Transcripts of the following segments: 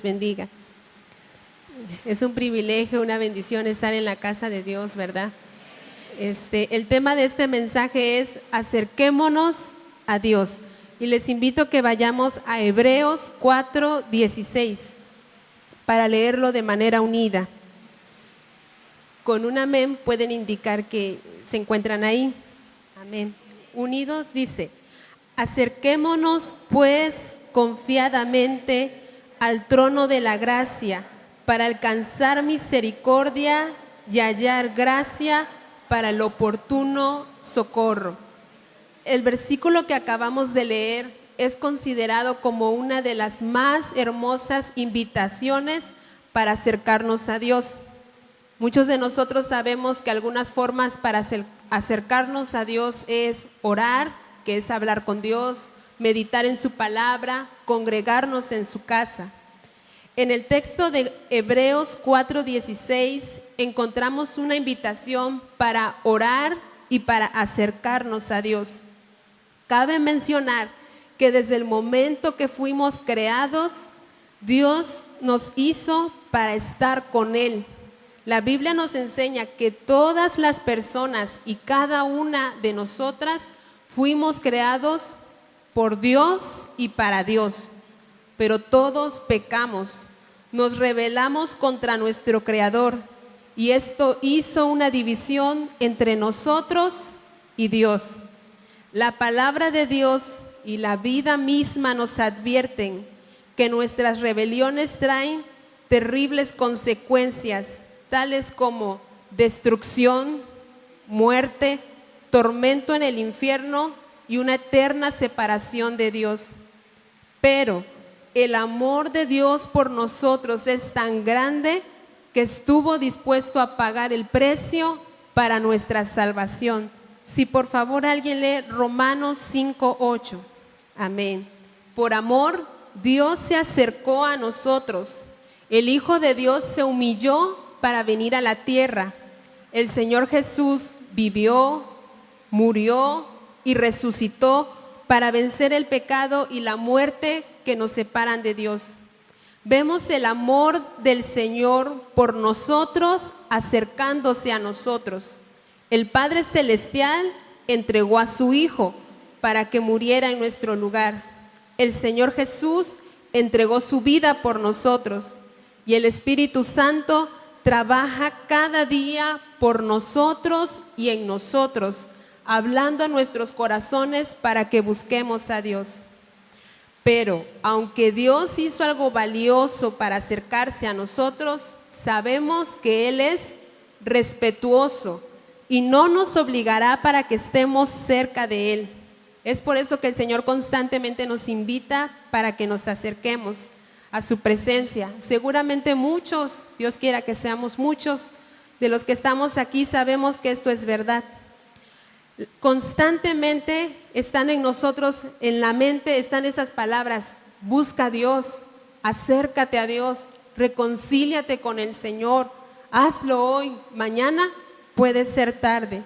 bendiga. Es un privilegio, una bendición estar en la casa de Dios, ¿verdad? El tema de este mensaje es acerquémonos a Dios. Y les invito a que vayamos a Hebreos 4:16 para leerlo de manera unida. Con un amén pueden indicar que se encuentran ahí. Amén. Unidos dice: acerquémonos pues confiadamente al trono de la gracia para alcanzar misericordia y hallar gracia para el oportuno socorro. El versículo que acabamos de leer es considerado como una de las más hermosas invitaciones para acercarnos a Dios. Muchos de nosotros sabemos que algunas formas para acercarnos a Dios es orar, que es hablar con Dios, meditar en su palabra, congregarnos en su casa. En el texto de Hebreos 4:16 encontramos una invitación para orar y para acercarnos a Dios. Cabe mencionar que desde el momento que fuimos creados, Dios nos hizo para estar con Él. La Biblia nos enseña que todas las personas y cada una de nosotras fuimos creados por Dios y para Dios, pero todos pecamos, nos rebelamos contra nuestro Creador y esto hizo una división entre nosotros y Dios. La palabra de Dios y la vida misma nos advierten que nuestras rebeliones traen terribles consecuencias, tales como destrucción, muerte, tormento en el infierno y una eterna separación de Dios. Pero el amor de Dios por nosotros es tan grande que estuvo dispuesto a pagar el precio para nuestra salvación. Si por favor alguien lee Romanos 5:8. Amén. Por amor, Dios se acercó a nosotros. El Hijo de Dios se humilló para venir a la tierra. El Señor Jesús vivió, murió y resucitó para vencer el pecado y la muerte que nos separan de Dios. Vemos el amor del Señor por nosotros acercándose a nosotros. El Padre Celestial entregó a su Hijo para que muriera en nuestro lugar. El Señor Jesús entregó su vida por nosotros y el Espíritu Santo trabaja cada día por nosotros y en nosotros, hablando a nuestros corazones para que busquemos a Dios. Pero aunque Dios hizo algo valioso para acercarse a nosotros, sabemos que Él es respetuoso y no nos obligará para que estemos cerca de Él. Es por eso que el Señor constantemente nos invita para que nos acerquemos a su presencia. Seguramente muchos, Dios quiera que seamos muchos, de los que estamos aquí sabemos que esto es verdad. Constantemente están en nosotros, en la mente están esas palabras: busca a Dios, acércate a Dios, reconcíliate con el Señor, hazlo hoy, mañana puede ser tarde.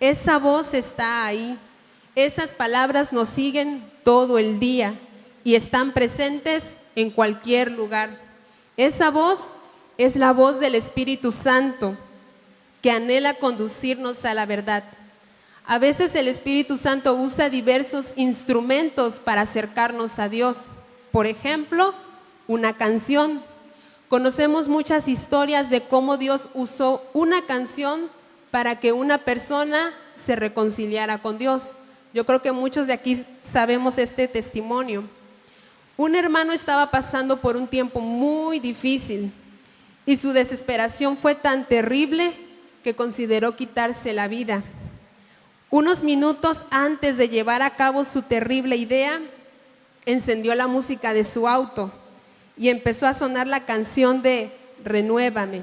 Esa voz está ahí, esas palabras nos siguen todo el día y están presentes en cualquier lugar. Esa voz es la voz del Espíritu Santo que anhela conducirnos a la verdad. A veces el Espíritu Santo usa diversos instrumentos para acercarnos a Dios. Por ejemplo, una canción. Conocemos muchas historias de cómo Dios usó una canción para que una persona se reconciliara con Dios. Yo creo que muchos de aquí sabemos este testimonio. Un hermano estaba pasando por un tiempo muy difícil y su desesperación fue tan terrible que consideró quitarse la vida. Unos minutos antes de llevar a cabo su terrible idea, encendió la música de su auto y empezó a sonar la canción de Renuévame.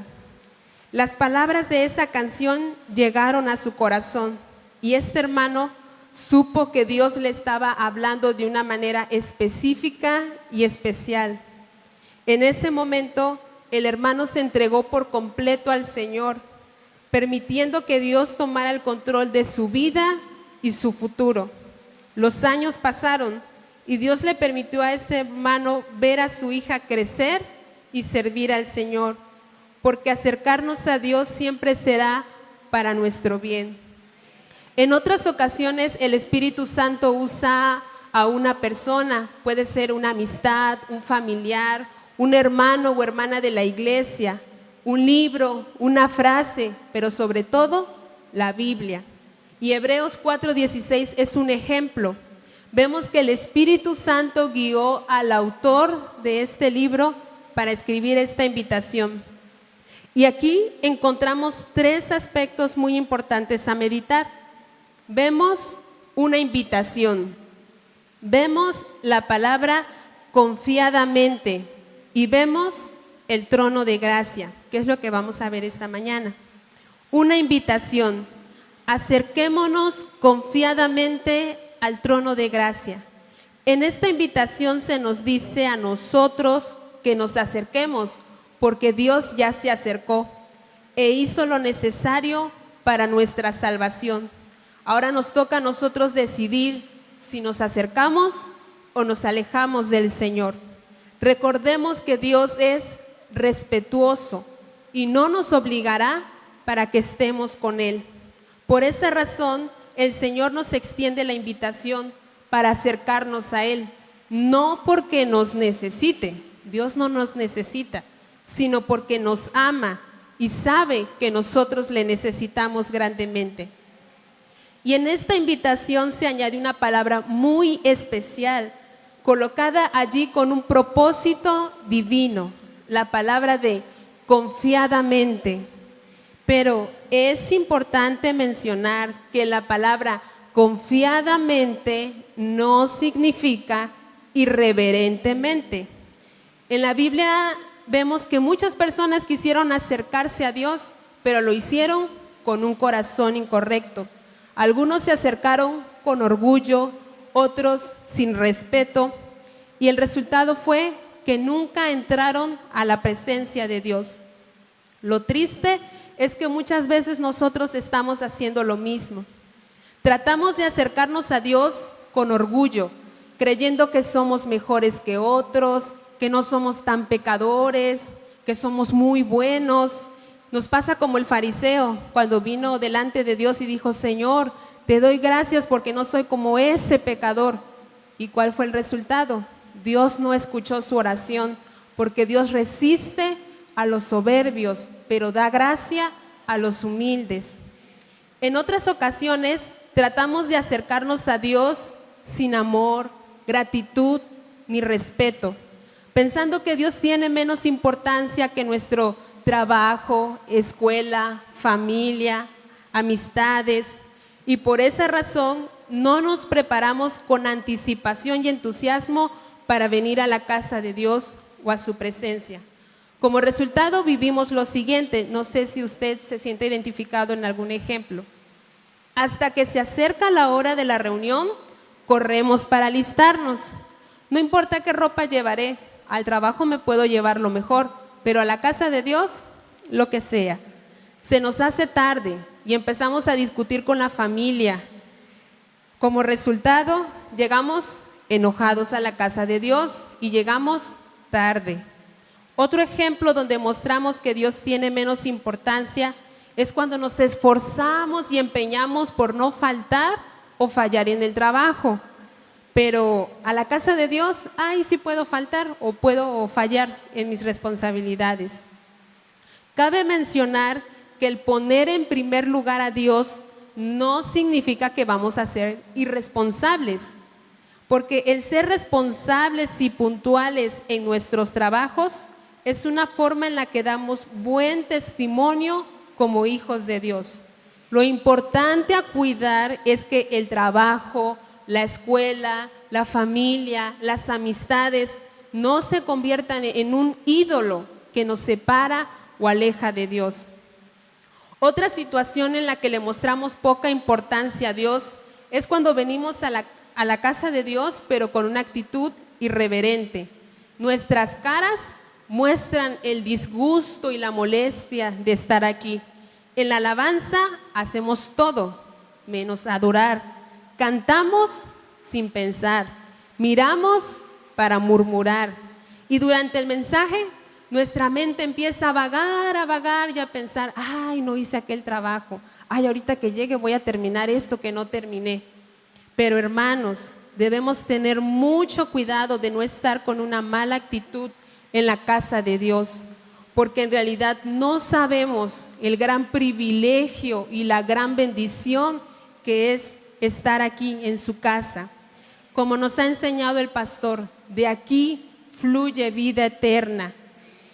Las palabras de esa canción llegaron a su corazón y este hermano supo que Dios le estaba hablando de una manera específica y especial. En ese momento, el hermano se entregó por completo al Señor, permitiendo que Dios tomara el control de su vida y su futuro. Los años pasaron y Dios le permitió a este hermano ver a su hija crecer y servir al Señor, porque acercarnos a Dios siempre será para nuestro bien. En otras ocasiones el Espíritu Santo usa a una persona, puede ser una amistad, un familiar, un hermano o hermana de la iglesia, un libro, una frase, pero sobre todo la Biblia. Y Hebreos 4:16 es un ejemplo. Vemos que el Espíritu Santo guió al autor de este libro para escribir esta invitación. Y aquí encontramos tres aspectos muy importantes a meditar. Vemos una invitación, vemos la palabra confiadamente y vemos el trono de gracia, que es lo que vamos a ver esta mañana. Una invitación, acerquémonos confiadamente al trono de gracia. En esta invitación se nos dice a nosotros que nos acerquemos, porque Dios ya se acercó e hizo lo necesario para nuestra salvación. Ahora nos toca a nosotros decidir si nos acercamos o nos alejamos del Señor. Recordemos que Dios es respetuoso y no nos obligará para que estemos con Él. Por esa razón, el Señor nos extiende la invitación para acercarnos a Él, no porque nos necesite, Dios no nos necesita, sino porque nos ama y sabe que nosotros le necesitamos grandemente. Y en esta invitación se añade una palabra muy especial, colocada allí con un propósito divino, la palabra de confiadamente. Pero es importante mencionar que la palabra confiadamente no significa irreverentemente. En la Biblia vemos que muchas personas quisieron acercarse a Dios, pero lo hicieron con un corazón incorrecto. Algunos se acercaron con orgullo, otros sin respeto, y el resultado fue que nunca entraron a la presencia de Dios. Lo triste es que muchas veces nosotros estamos haciendo lo mismo. Tratamos de acercarnos a Dios con orgullo, creyendo que somos mejores que otros, que no somos tan pecadores, que somos muy buenos. Nos pasa como el fariseo cuando vino delante de Dios y dijo: Señor, te doy gracias porque no soy como ese pecador. ¿Y cuál fue el resultado? Dios no escuchó su oración, porque Dios resiste a los soberbios, pero da gracia a los humildes. En otras ocasiones tratamos de acercarnos a Dios sin amor, gratitud ni respeto, pensando que Dios tiene menos importancia que nuestro trabajo, escuela, familia, amistades, y por esa razón no nos preparamos con anticipación y entusiasmo para venir a la casa de Dios o a su presencia. Como resultado vivimos lo siguiente, no sé si usted se siente identificado en algún ejemplo. Hasta que se acerca la hora de la reunión, corremos para alistarnos. No importa qué ropa llevaré, al trabajo me puedo llevar lo mejor, pero a la casa de Dios, lo que sea. Se nos hace tarde y empezamos a discutir con la familia. Como resultado, llegamos enojados a la casa de Dios y llegamos tarde. Otro ejemplo donde mostramos que Dios tiene menos importancia es cuando nos esforzamos y empeñamos por no faltar o fallar en el trabajo. Pero a la casa de Dios, sí puedo faltar o puedo fallar en mis responsabilidades. Cabe mencionar que el poner en primer lugar a Dios no significa que vamos a ser irresponsables, porque el ser responsables y puntuales en nuestros trabajos es una forma en la que damos buen testimonio como hijos de Dios. Lo importante a cuidar es que el trabajo, la escuela, la familia, las amistades no se conviertan en un ídolo que nos separa o aleja de Dios. Otra situación en la que le mostramos poca importancia a Dios es cuando venimos a la casa de Dios, pero con una actitud irreverente. Nuestras caras muestran el disgusto y la molestia de estar aquí. En la alabanza hacemos todo, menos adorar. Cantamos sin pensar, miramos para murmurar. Y durante el mensaje nuestra mente empieza a vagar y a pensar, ay, no hice aquel trabajo, ay, ahorita que llegue voy a terminar esto que no terminé. Pero hermanos, debemos tener mucho cuidado de no estar con una mala actitud en la casa de Dios, porque en realidad no sabemos el gran privilegio y la gran bendición que es estar aquí en su casa. Como nos ha enseñado el pastor, de aquí fluye vida eterna.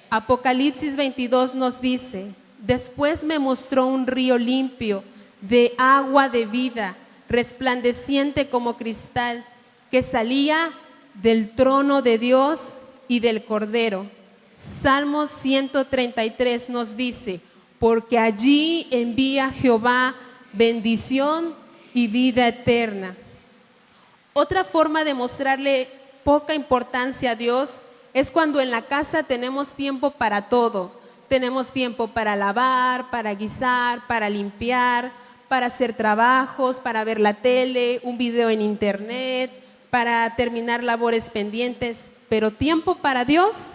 Apocalipsis 22 nos dice, después me mostró un río limpio de agua de vida, resplandeciente como cristal, que salía del trono de Dios y del Cordero. Salmos 133 nos dice, porque allí envía Jehová bendición y vida eterna. Otra forma de mostrarle poca importancia a Dios es cuando en la casa tenemos tiempo para todo. Tenemos tiempo para lavar, para guisar, para limpiar, para hacer trabajos, para ver la tele, un video en internet, para terminar labores pendientes. Pero tiempo para Dios,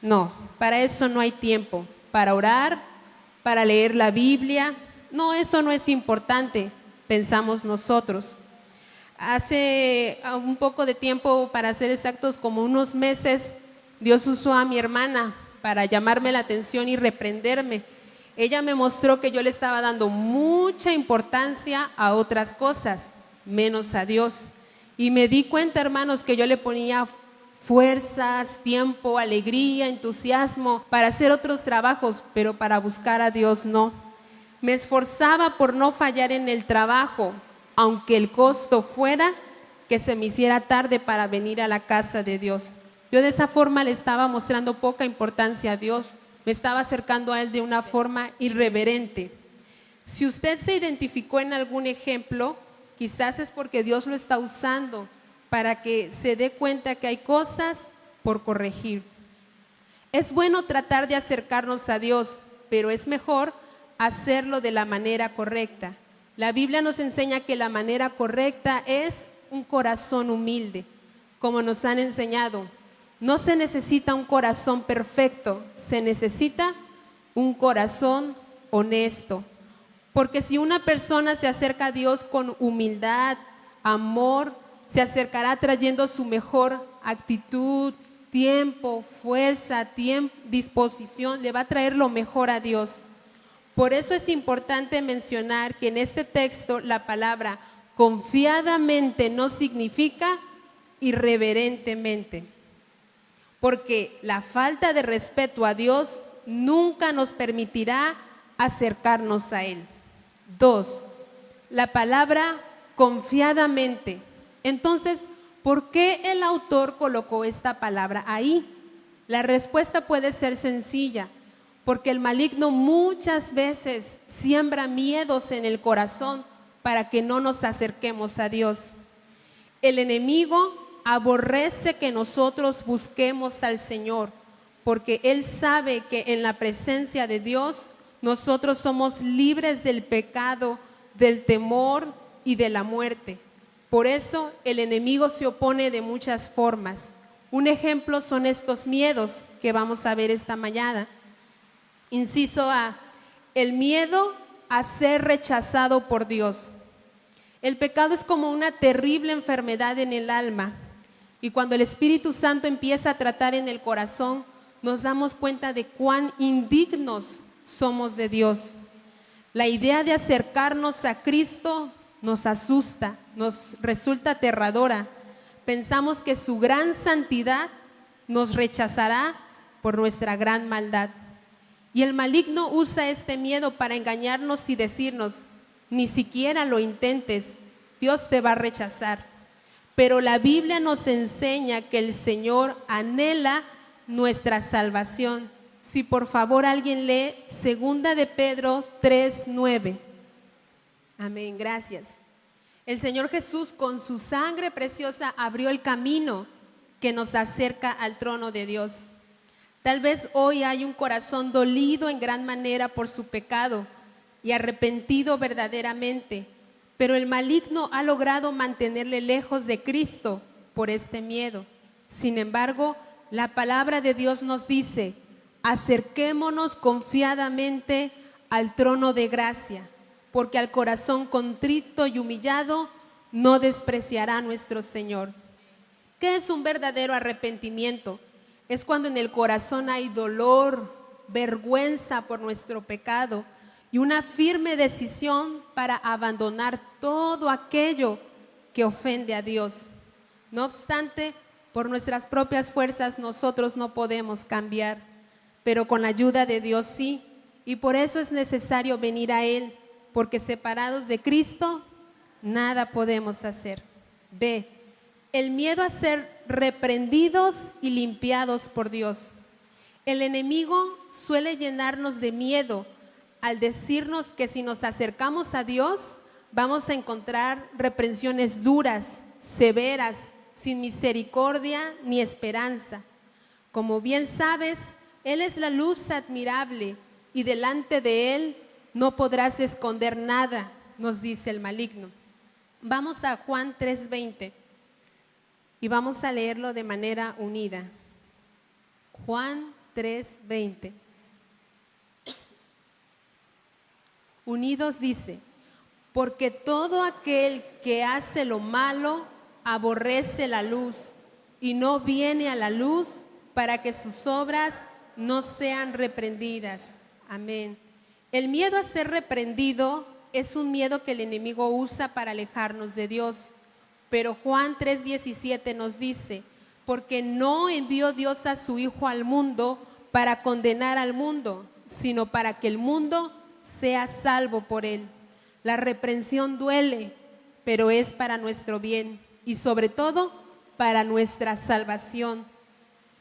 no, para eso no hay tiempo. Para orar, para leer la Biblia, no, eso no es importante, pensamos nosotros. Hace un poco de tiempo, para ser exactos, como unos meses, Dios usó a mi hermana para llamarme la atención y reprenderme. Ella me mostró que yo le estaba dando mucha importancia a otras cosas, menos a Dios. Y me di cuenta, hermanos, que yo le ponía fuerzas, tiempo, alegría, entusiasmo para hacer otros trabajos, pero para buscar a Dios no. Me esforzaba por no fallar en el trabajo, aunque el costo fuera que se me hiciera tarde para venir a la casa de Dios. Yo de esa forma le estaba mostrando poca importancia a Dios, me estaba acercando a Él de una forma irreverente. Si usted se identificó en algún ejemplo, quizás es porque Dios lo está usando para que se dé cuenta que hay cosas por corregir. Es bueno tratar de acercarnos a Dios, pero es mejor hacerlo de la manera correcta. La Biblia nos enseña que la manera correcta es un corazón humilde, como nos han enseñado. No se necesita un corazón perfecto, se necesita un corazón honesto. Porque si una persona se acerca a Dios con humildad, amor, se acercará trayendo su mejor actitud, tiempo, fuerza, disposición, le va a traer lo mejor a Dios. Por eso es importante mencionar que en este texto la palabra confiadamente no significa irreverentemente, porque la falta de respeto a Dios nunca nos permitirá acercarnos a Él. 2, la palabra confiadamente. Entonces, ¿por qué el autor colocó esta palabra ahí? La respuesta puede ser sencilla, porque el maligno muchas veces siembra miedos en el corazón para que no nos acerquemos a Dios. El enemigo aborrece que nosotros busquemos al Señor, porque Él sabe que en la presencia de Dios nosotros somos libres del pecado, del temor y de la muerte. Por eso el enemigo se opone de muchas formas. Un ejemplo son estos miedos que vamos a ver esta mañana. Inciso A, el miedo a ser rechazado por Dios. El pecado es como una terrible enfermedad en el alma, y cuando el Espíritu Santo empieza a tratar en el corazón, nos damos cuenta de cuán indignos somos de Dios. La idea de acercarnos a Cristo nos asusta, nos resulta aterradora. Pensamos que su gran santidad nos rechazará por nuestra gran maldad. Y el maligno usa este miedo para engañarnos y decirnos, ni siquiera lo intentes, Dios te va a rechazar. Pero la Biblia nos enseña que el Señor anhela nuestra salvación. Si por favor alguien lee 2 de Pedro 3:9. Amén, gracias. El Señor Jesús con su sangre preciosa abrió el camino que nos acerca al trono de Dios. Tal vez hoy hay un corazón dolido en gran manera por su pecado y arrepentido verdaderamente, pero el maligno ha logrado mantenerle lejos de Cristo por este miedo. Sin embargo, la palabra de Dios nos dice: acerquémonos confiadamente al trono de gracia, porque al corazón contrito y humillado no despreciará nuestro Señor. ¿Qué es un verdadero arrepentimiento? Es cuando en el corazón hay dolor, vergüenza por nuestro pecado y una firme decisión para abandonar todo aquello que ofende a Dios. No obstante, por nuestras propias fuerzas nosotros no podemos cambiar, pero con la ayuda de Dios sí, y por eso es necesario venir a Él, porque separados de Cristo, nada podemos hacer. B. El miedo a ser reprendidos y limpiados por Dios. El enemigo suele llenarnos de miedo al decirnos que si nos acercamos a Dios, vamos a encontrar reprensiones duras, severas, sin misericordia ni esperanza. Como bien sabes, Él es la luz admirable y delante de Él no podrás esconder nada, nos dice el maligno. Vamos a Juan 3:20 y vamos a leerlo de manera unida. Juan 3:20. Unidos dice: porque todo aquel que hace lo malo aborrece la luz y no viene a la luz para que sus obras no sean reprendidas. Amén. El miedo a ser reprendido es un miedo que el enemigo usa para alejarnos de Dios. Pero Juan 3:17 nos dice: porque no envió Dios a su Hijo al mundo para condenar al mundo, sino para que el mundo sea salvo por él. La reprensión duele, pero es para nuestro bien y sobre todo para nuestra salvación.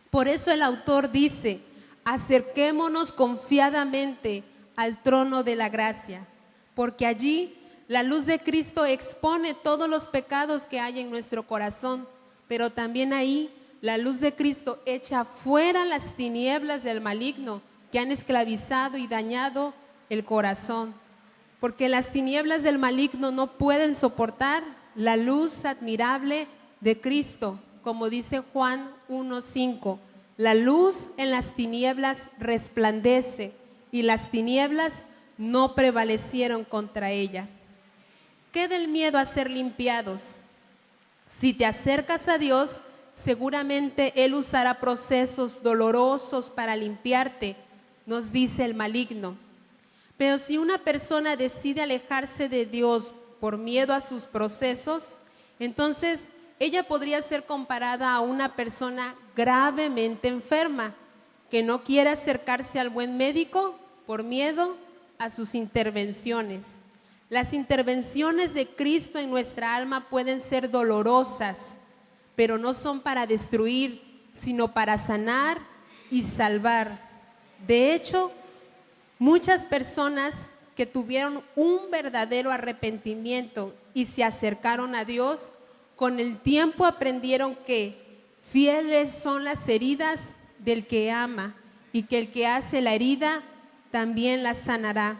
Por eso el autor dice: acerquémonos confiadamente al trono de la gracia, porque allí la luz de Cristo expone todos los pecados que hay en nuestro corazón, pero también ahí la luz de Cristo echa fuera las tinieblas del maligno que han esclavizado y dañado el corazón, porque las tinieblas del maligno no pueden soportar la luz admirable de Cristo, como dice Juan 1:5. La luz en las tinieblas resplandece y las tinieblas no prevalecieron contra ella. ¿Qué del miedo a ser limpiados? Si te acercas a Dios, seguramente Él usará procesos dolorosos para limpiarte, nos dice el maligno. Pero si una persona decide alejarse de Dios por miedo a sus procesos, entonces ella podría ser comparada a una persona gravemente enferma que no quiere acercarse al buen médico por miedo a sus intervenciones. Las intervenciones de Cristo en nuestra alma pueden ser dolorosas, pero no son para destruir, sino para sanar y salvar. De hecho, muchas personas que tuvieron un verdadero arrepentimiento y se acercaron a Dios, con el tiempo aprendieron que fieles son las heridas del que ama y que el que hace la herida también la sanará.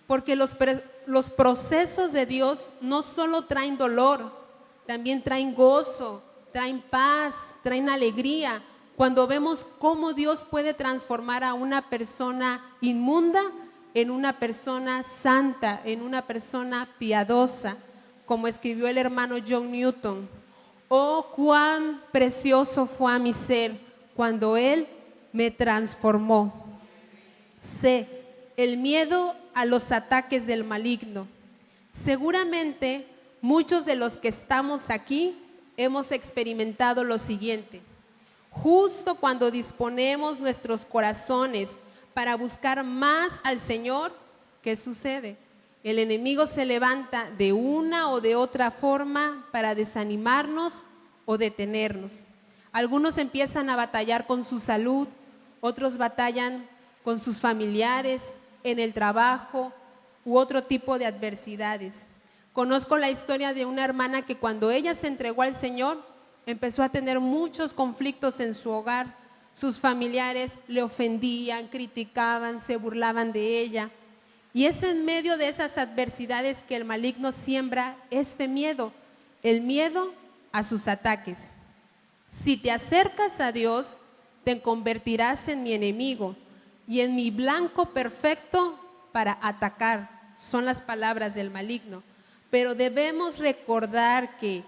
Porque los procesos de Dios no solo traen dolor, también traen gozo, traen paz, traen alegría. Cuando vemos cómo Dios puede transformar a una persona inmunda en una persona santa, en una persona piadosa, como escribió el hermano John Newton: oh, cuán precioso fue a mi ser cuando Él me transformó. C. El miedo a los ataques del maligno. Seguramente muchos de los que estamos aquí hemos experimentado lo siguiente: justo cuando disponemos nuestros corazones para buscar más al Señor, ¿qué sucede? El enemigo se levanta de una o de otra forma para desanimarnos o detenernos. Algunos empiezan a batallar con su salud, otros batallan con sus familiares, en el trabajo u otro tipo de adversidades. Conozco la historia de una hermana que cuando ella se entregó al Señor, empezó a tener muchos conflictos en su hogar. Sus familiares le ofendían, criticaban, se burlaban de ella. Y es en medio de esas adversidades que el maligno siembra este miedo, el miedo a sus ataques. Si te acercas a Dios, te convertirás en mi enemigo y en mi blanco perfecto para atacar. Son las palabras del maligno. Pero debemos recordar que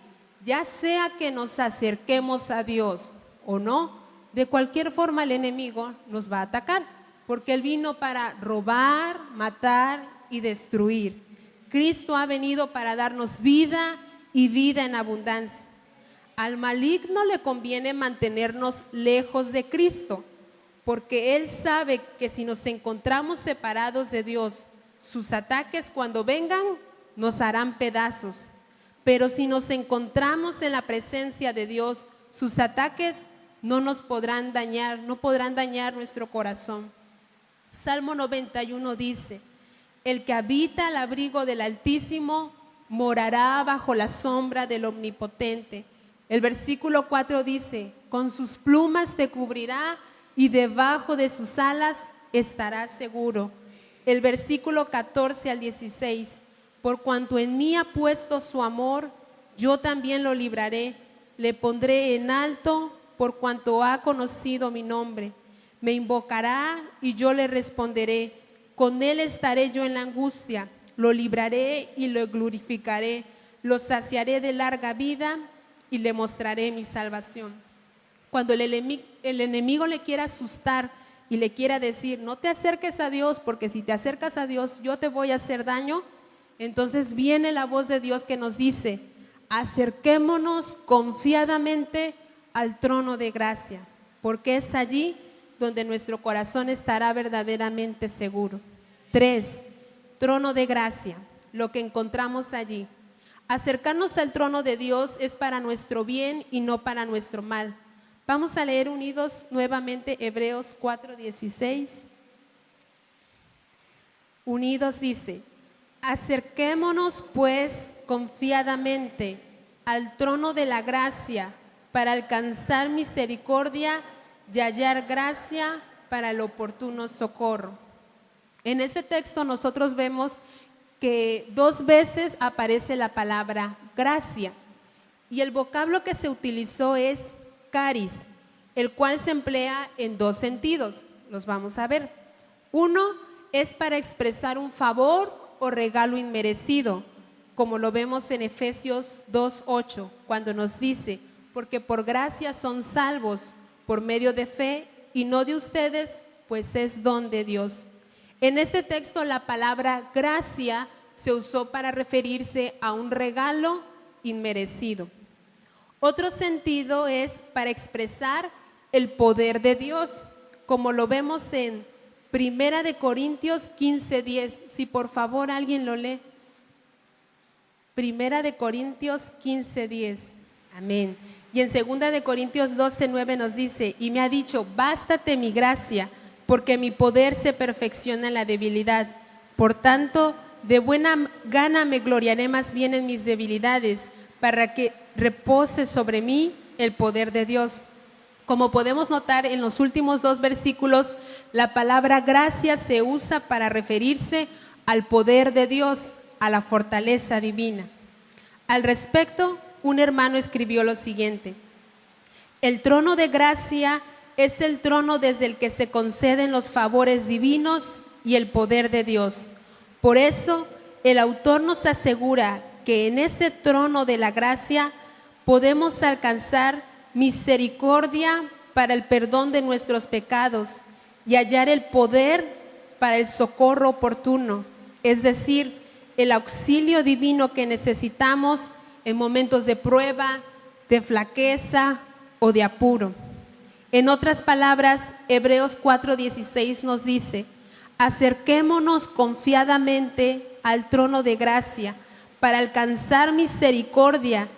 ya sea que nos acerquemos a Dios o no, de cualquier forma el enemigo nos va a atacar, porque Él vino para robar, matar y destruir. Cristo ha venido para darnos vida y vida en abundancia. Al maligno le conviene mantenernos lejos de Cristo, porque Él sabe que si nos encontramos separados de Dios, sus ataques cuando vengan nos harán pedazos. Pero si nos encontramos en la presencia de Dios, sus ataques no nos podrán dañar, no podrán dañar nuestro corazón. Salmo 91 dice: el que habita al abrigo del Altísimo morará bajo la sombra del Omnipotente. El versículo 4 dice: con sus plumas te cubrirá y debajo de sus alas estarás seguro. El versículo 14 al 16: por cuanto en mí ha puesto su amor, yo también lo libraré, le pondré en alto por cuanto ha conocido mi nombre. Me invocará y yo le responderé, con él estaré yo en la angustia, lo libraré y lo glorificaré, lo saciaré de larga vida y le mostraré mi salvación. Cuando el enemigo le quiera asustar y le quiera decir, no te acerques a Dios, porque si te acercas a Dios yo te voy a hacer daño, entonces viene la voz de Dios que nos dice, acerquémonos confiadamente al trono de gracia, porque es allí donde nuestro corazón estará verdaderamente seguro. 3. Trono de gracia, lo que encontramos allí. Acercarnos al trono de Dios es para nuestro bien y no para nuestro mal. Vamos a leer unidos nuevamente Hebreos 4:16. Unidos dice, acerquémonos pues confiadamente al trono de la gracia para alcanzar misericordia y hallar gracia para el oportuno socorro. En este texto nosotros vemos que 2 veces aparece la palabra gracia y el vocablo que se utilizó es caris, el cual se emplea en 2 sentidos. Los vamos a ver. Uno es para expresar un favor o regalo inmerecido, como lo vemos en Efesios 2:8, cuando nos dice, porque por gracia son salvos por medio de fe y no de ustedes, pues es don de Dios. En este texto la palabra gracia se usó para referirse a un regalo inmerecido. Otro sentido es para expresar el poder de Dios, como lo vemos en Primera de Corintios 15:10. Si por favor alguien lo lee. Primera de Corintios 15:10. Amén. Y en 2 de Corintios 12:9 nos dice, y me ha dicho, bástate mi gracia, porque mi poder se perfecciona en la debilidad. Por tanto, de buena gana me gloriaré más bien en mis debilidades, para que repose sobre mí el poder de Dios. Como podemos notar en los últimos 2 versículos, la palabra gracia se usa para referirse al poder de Dios, a la fortaleza divina. Al respecto, un hermano escribió lo siguiente: el trono de gracia es el trono desde el que se conceden los favores divinos y el poder de Dios. Por eso, el autor nos asegura que en ese trono de la gracia podemos alcanzar misericordia para el perdón de nuestros pecados y hallar el poder para el socorro oportuno, es decir, el auxilio divino que necesitamos en momentos de prueba, de flaqueza o de apuro. En otras palabras, Hebreos 4:16 nos dice, acerquémonos confiadamente al trono de gracia para alcanzar misericordia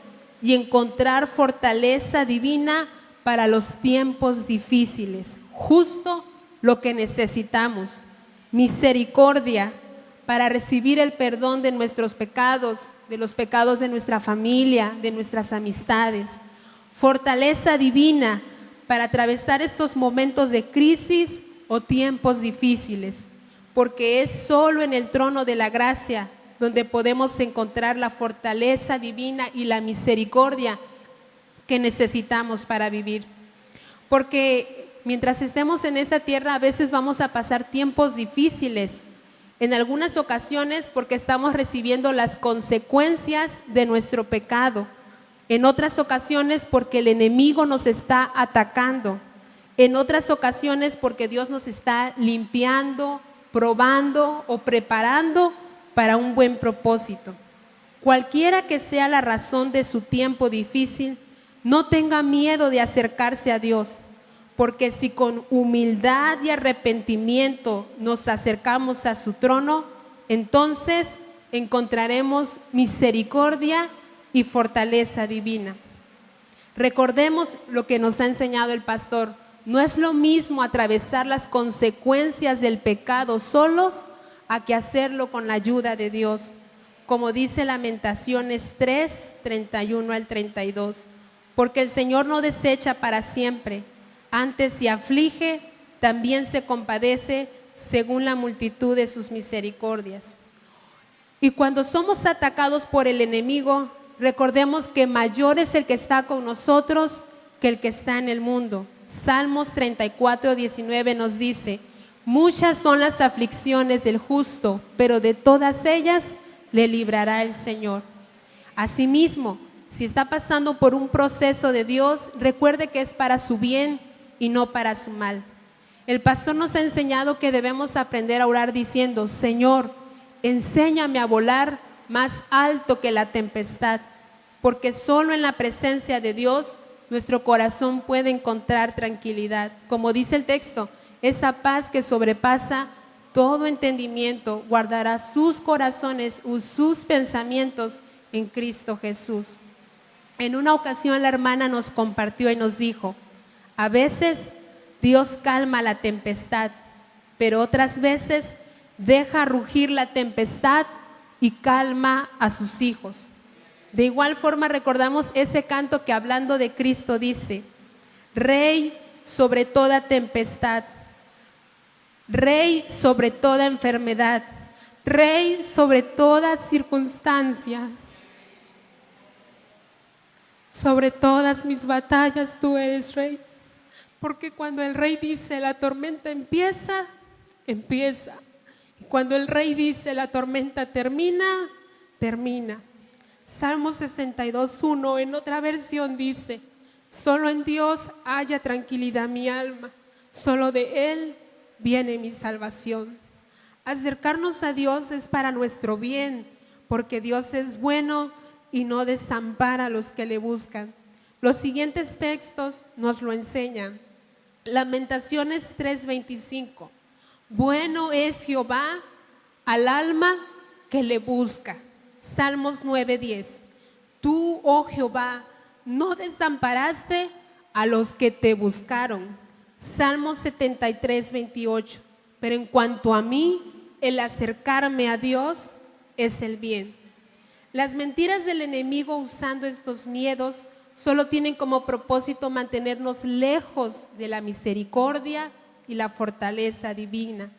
y encontrar fortaleza divina para los tiempos difíciles. Justo lo que necesitamos, misericordia para recibir el perdón de nuestros pecados, de los pecados de nuestra familia, de nuestras amistades. Fortaleza divina para atravesar estos momentos de crisis o tiempos difíciles, porque es solo en el trono de la gracia donde podemos encontrar la fortaleza divina y la misericordia que necesitamos para vivir. Porque mientras estemos en esta tierra a veces vamos a pasar tiempos difíciles, en algunas ocasiones porque estamos recibiendo las consecuencias de nuestro pecado, en otras ocasiones porque el enemigo nos está atacando, en otras ocasiones porque Dios nos está limpiando, probando o preparando para un buen propósito. Cualquiera que sea la razón de su tiempo difícil, no tenga miedo de acercarse a Dios, porque si con humildad y arrepentimiento nos acercamos a su trono, entonces encontraremos misericordia y fortaleza divina. Recordemos lo que nos ha enseñado el pastor. No es lo mismo atravesar las consecuencias del pecado solos a que hacerlo con la ayuda de Dios. Como dice Lamentaciones 3, 31 al 32. Porque el Señor no desecha para siempre, antes si aflige, también se compadece según la multitud de sus misericordias. Y cuando somos atacados por el enemigo, recordemos que mayor es el que está con nosotros que el que está en el mundo. Salmos 34, 19 nos dice: muchas son las aflicciones del justo, pero de todas ellas le librará el Señor. Asimismo, si está pasando por un proceso de Dios, recuerde que es para su bien y no para su mal. El pastor nos ha enseñado que debemos aprender a orar diciendo: Señor, enséñame a volar más alto que la tempestad, porque solo en la presencia de Dios nuestro corazón puede encontrar tranquilidad. Como dice el texto, esa paz que sobrepasa todo entendimiento guardará sus corazones y sus pensamientos en Cristo Jesús. En una ocasión la hermana nos compartió y nos dijo: a veces Dios calma la tempestad, pero otras veces deja rugir la tempestad y calma a sus hijos. De igual forma recordamos ese canto que hablando de Cristo dice: Rey sobre toda tempestad, Rey sobre toda enfermedad, Rey sobre toda circunstancia. Sobre todas mis batallas tú eres Rey. Porque cuando el Rey dice la tormenta empieza, empieza. Y cuando el Rey dice la tormenta termina, termina. Salmo 62:1 en otra versión dice: solo en Dios haya tranquilidad mi alma, solo de Él viene mi salvación. Acercarnos a Dios es para nuestro bien, porque Dios es bueno y no desampara a los que le buscan. Los siguientes textos nos lo enseñan. Lamentaciones 3:25. Bueno es Jehová al alma que le busca. Salmos 9:10. Tú, oh Jehová, no desamparaste a los que te buscaron. Salmos 73:28. Pero en cuanto a mí, el acercarme a Dios es el bien. Las mentiras del enemigo usando estos miedos solo tienen como propósito mantenernos lejos de la misericordia y la fortaleza divina.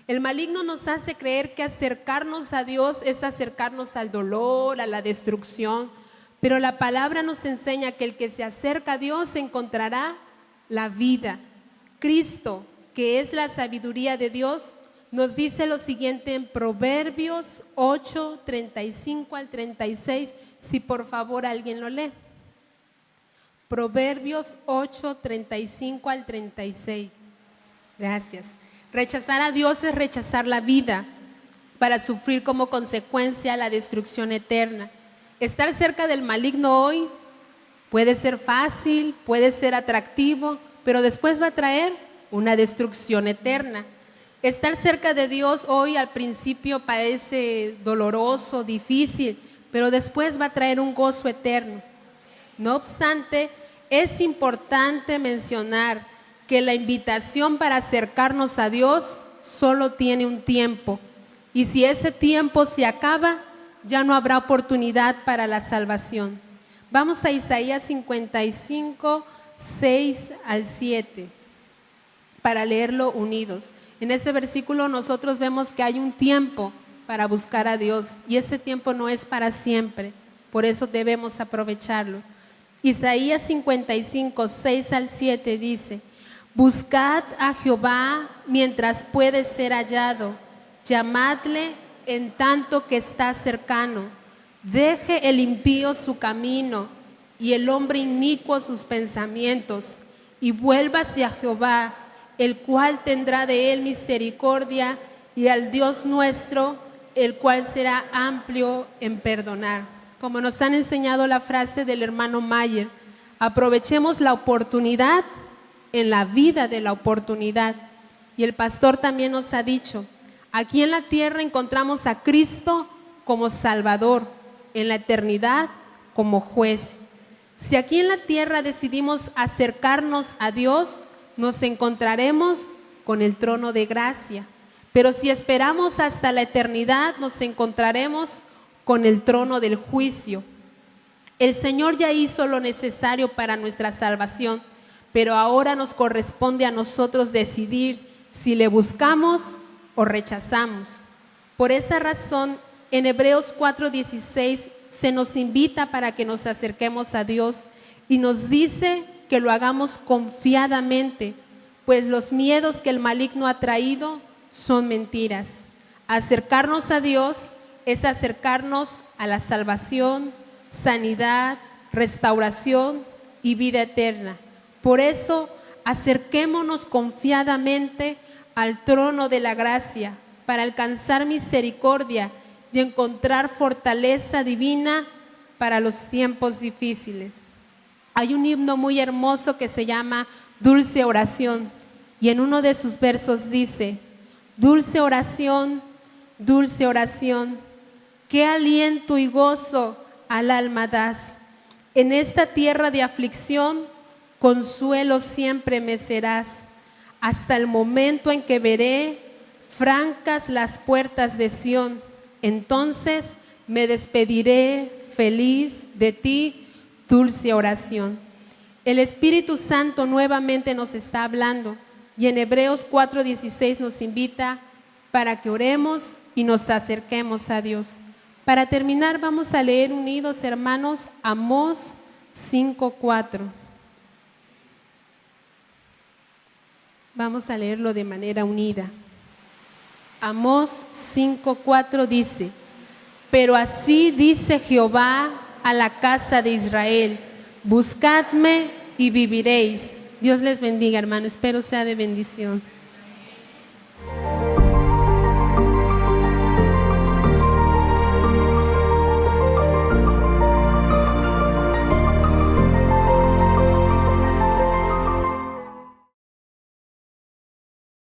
El maligno nos hace creer que acercarnos a Dios es acercarnos al dolor, a la destrucción, pero la palabra nos enseña que el que se acerca a Dios encontrará la vida. Cristo, que es la sabiduría de Dios, nos dice lo siguiente en Proverbios 8, 35 al 36, si por favor alguien lo lee. Proverbios 8, 35 al 36. Gracias. Rechazar a Dios es rechazar la vida para sufrir como consecuencia la destrucción eterna. Estar cerca del maligno hoy puede ser fácil, puede ser atractivo, pero después va a traer una destrucción eterna. Estar cerca de Dios hoy al principio parece doloroso, difícil, pero después va a traer un gozo eterno. No obstante, es importante mencionar que la invitación para acercarnos a Dios solo tiene un tiempo. Y si ese tiempo se acaba, ya no habrá oportunidad para la salvación. Vamos a Isaías 55, 6 al 7, para leerlo unidos. En este versículo nosotros vemos que hay un tiempo para buscar a Dios y ese tiempo no es para siempre, por eso debemos aprovecharlo. Isaías 55, 6 al 7 dice: buscad a Jehová mientras puede ser hallado, llamadle en tanto que está cercano. Deje el impío su camino y el hombre inicuo sus pensamientos, y vuélvase a Jehová, el cual tendrá de él misericordia, y al Dios nuestro, el cual será amplio en perdonar. Como nos han enseñado la frase del hermano Mayer, aprovechemos la oportunidad en la vida de la oportunidad. Y el pastor también nos ha dicho, aquí en la tierra encontramos a Cristo como Salvador, en la eternidad como juez. Si aquí en la tierra decidimos acercarnos a Dios, nos encontraremos con el trono de gracia. Pero si esperamos hasta la eternidad, nos encontraremos con el trono del juicio. El Señor ya hizo lo necesario para nuestra salvación, pero ahora nos corresponde a nosotros decidir si le buscamos o rechazamos. Por esa razón, en Hebreos 4:16 se nos invita para que nos acerquemos a Dios y nos dice que lo hagamos confiadamente, pues los miedos que el maligno ha traído son mentiras. Acercarnos a Dios es acercarnos a la salvación, sanidad, restauración y vida eterna. Por eso, acerquémonos confiadamente al trono de la gracia para alcanzar misericordia y encontrar fortaleza divina para los tiempos difíciles. Hay un himno muy hermoso que se llama Dulce Oración, y en uno de sus versos dice: dulce oración, qué aliento y gozo al alma das. En esta tierra de aflicción, consuelo siempre me serás, hasta el momento en que veré francas las puertas de Sión. Entonces me despediré feliz de ti, dulce oración. El Espíritu Santo nuevamente nos está hablando y en Hebreos 4:16 nos invita para que oremos y nos acerquemos a Dios. Para terminar, vamos a leer unidos, hermanos, Amós 5:4. Vamos a leerlo de manera unida. Amós 5:4 dice: pero así dice Jehová a la casa de Israel, buscadme y viviréis. Dios les bendiga, hermano, espero sea de bendición.